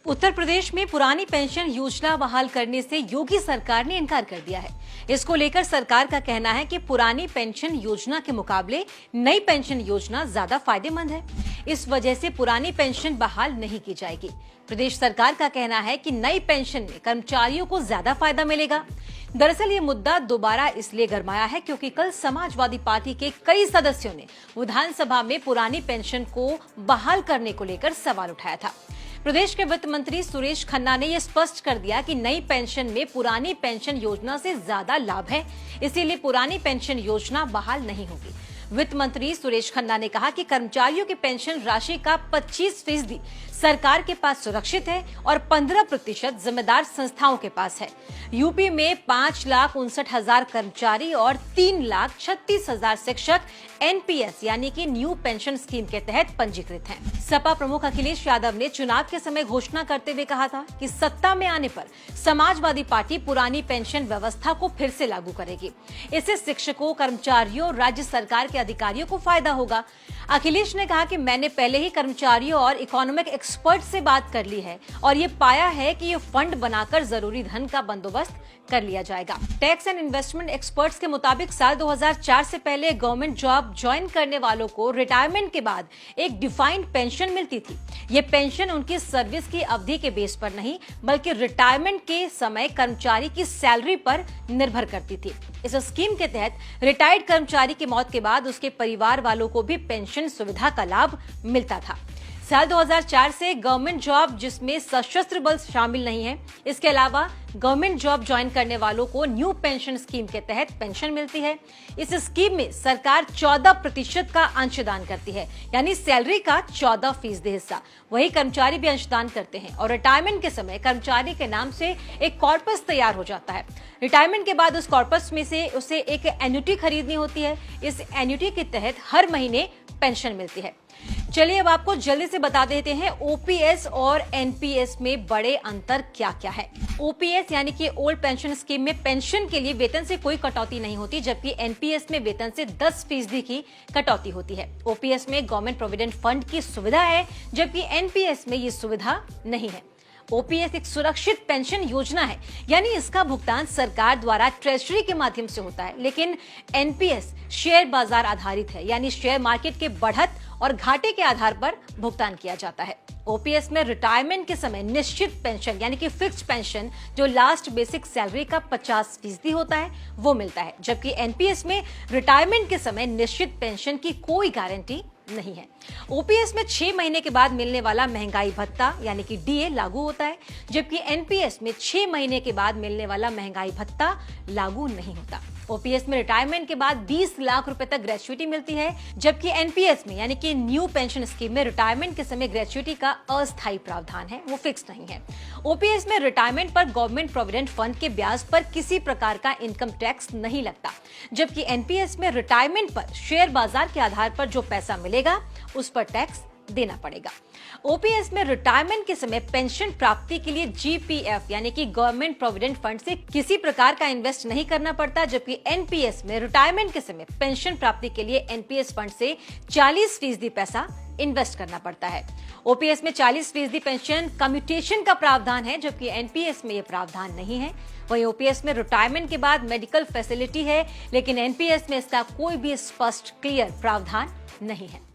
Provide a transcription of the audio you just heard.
उत्तर प्रदेश में पुरानी पेंशन योजना बहाल करने से योगी सरकार ने इनकार कर दिया है। इसको लेकर सरकार का कहना है कि पुरानी पेंशन योजना के मुकाबले नई पेंशन योजना ज्यादा फायदेमंद है। इस वजह से पुरानी पेंशन बहाल नहीं की जाएगी। प्रदेश सरकार का कहना है कि नई पेंशन में कर्मचारियों को ज्यादा फायदा मिलेगा। दरअसल ये मुद्दा दोबारा इसलिए गरमाया है क्योंकि कल समाजवादी पार्टी के कई सदस्यों ने विधानसभा में पुरानी पेंशन को बहाल करने को लेकर सवाल उठाया था। प्रदेश के वित्त मंत्री सुरेश खन्ना ने यह स्पष्ट कर दिया कि नई पेंशन में पुरानी पेंशन योजना से ज्यादा लाभ है, इसीलिए पुरानी पेंशन योजना बहाल नहीं होगी। वित्त मंत्री सुरेश खन्ना ने कहा कि कर्मचारियों की पेंशन राशि का 25% सरकार के पास सुरक्षित है और 15% जिम्मेदार संस्थाओं के पास है। यूपी में 5,59,000 कर्मचारी और 3,36,000 शिक्षक एनपीएस यानी कि न्यू पेंशन स्कीम के तहत पंजीकृत हैं। सपा प्रमुख अखिलेश यादव ने चुनाव के समय घोषणा करते हुए कहा था कि सत्ता में आने पर समाजवादी पार्टी पुरानी पेंशन व्यवस्था को फिर से लागू करेगी। इससे शिक्षकों, कर्मचारियों और राज्य सरकार के अधिकारियों को फायदा होगा। अखिलेश ने कहा कि मैंने पहले ही कर्मचारियों और इकोनॉमिक एक्सपर्ट से बात कर ली है और ये पाया है कि ये फंड बनाकर जरूरी धन का बंदोबस्त कर लिया जाएगा। टैक्स एंड इन्वेस्टमेंट एक्सपर्ट्स के मुताबिक साल 2004 से पहले गवर्नमेंट जॉब ज्वाइन करने वालों को रिटायरमेंट के बाद एक डिफाइंड पेंशन मिलती थी। ये पेंशन उनकी सर्विस की अवधि के बेस पर नहीं बल्कि रिटायरमेंट के समय कर्मचारी की सैलरी पर निर्भर करती थी। इस स्कीम के तहत रिटायर्ड कर्मचारी की मौत के बाद उसके परिवार वालों को भी पेंशन सुविधा का लाभ मिलता था। साल 2004 से गवर्नमेंट जॉब जिसमें सशस्त्र बल शामिल नहीं है, इसके अलावा गवर्नमेंट जॉब ज्वाइन करने वालों को न्यू पेंशन स्कीम के तहत पेंशन मिलती है। इस स्कीम में सरकार 14% का अंशदान करती है, यानी सैलरी का 14% हिस्सा। वही कर्मचारी भी अंशदान करते हैं और रिटायरमेंट के समय कर्मचारी के नाम से एक कॉर्पस तैयार हो जाता है। रिटायरमेंट के बाद उस कॉर्पस में से उसे एक एन्युटी खरीदनी होती है। इस एन्युटी के तहत हर महीने पेंशन मिलती है। चलिए अब आपको जल्दी से बता देते हैं ओपीएस और एनपीएस में बड़े अंतर क्या क्या है। ओपीएस यानी कि ओल्ड पेंशन स्कीम में पेंशन के लिए वेतन से कोई कटौती नहीं होती, जबकि एनपीएस में वेतन से 10% की कटौती होती है। ओपीएस में गवर्नमेंट प्रोविडेंट फंड की सुविधा है, जबकि एनपीएस में ये सुविधा नहीं है। ओपीएस एक सुरक्षित पेंशन योजना है, यानी इसका भुगतान सरकार द्वारा ट्रेजरी के माध्यम से होता है, लेकिन एनपीएस शेयर बाजार आधारित है, यानी शेयर मार्केट के बढ़त और घाटे के आधार पर भुगतान किया जाता है। ओपीएस में रिटायरमेंट के समय निश्चित पेंशन यानी कि फिक्स्ड पेंशन जो लास्ट बेसिक सैलरी का 50% होता है वो मिलता है, जबकि एनपीएस में रिटायरमेंट के समय निश्चित पेंशन की कोई गारंटी नहीं है। ओपीएस में 6 महीने के बाद मिलने वाला महंगाई भत्ता यानी कि डीए लागू होता है, जबकि एनपीएस में 6 महीने के बाद मिलने वाला महंगाई भत्ता लागू नहीं होता। ओपीएस में रिटायरमेंट के बाद 20 लाख रुपए तक ग्रेच्युटी मिलती है, जबकि एनपीएस में यानी कि न्यू पेंशन स्कीम में रिटायरमेंट के समय ग्रेच्युटी का अस्थायी प्रावधान है, वो फिक्स नहीं है। ओपीएस में रिटायरमेंट पर गवर्नमेंट प्रोविडेंट फंड के ब्याज पर किसी प्रकार का इनकम टैक्स नहीं लगता, जबकि एनपीएस में रिटायरमेंट पर शेयर बाजार के आधार पर जो पैसा मिलेगा उस पर टैक्स देना पड़ेगा। ओपीएस में रिटायरमेंट के समय पेंशन प्राप्ति के लिए जीपीएफ यानी कि गवर्नमेंट प्रोविडेंट फंड से किसी प्रकार का इन्वेस्ट नहीं करना पड़ता, जबकि एनपीएस में रिटायरमेंट के समय पेंशन प्राप्ति के लिए एनपीएस फंड से 40% पैसा इन्वेस्ट करना पड़ता है। ओपीएस में 40% पेंशन कम्यूटेशन का प्रावधान है, जबकि एनपीएस में यह प्रावधान नहीं है। वहीं ओपीएस में रिटायरमेंट के बाद मेडिकल फैसिलिटी है, लेकिन एनपीएस में इसका कोई भी स्पष्ट क्लियर प्रावधान नहीं है।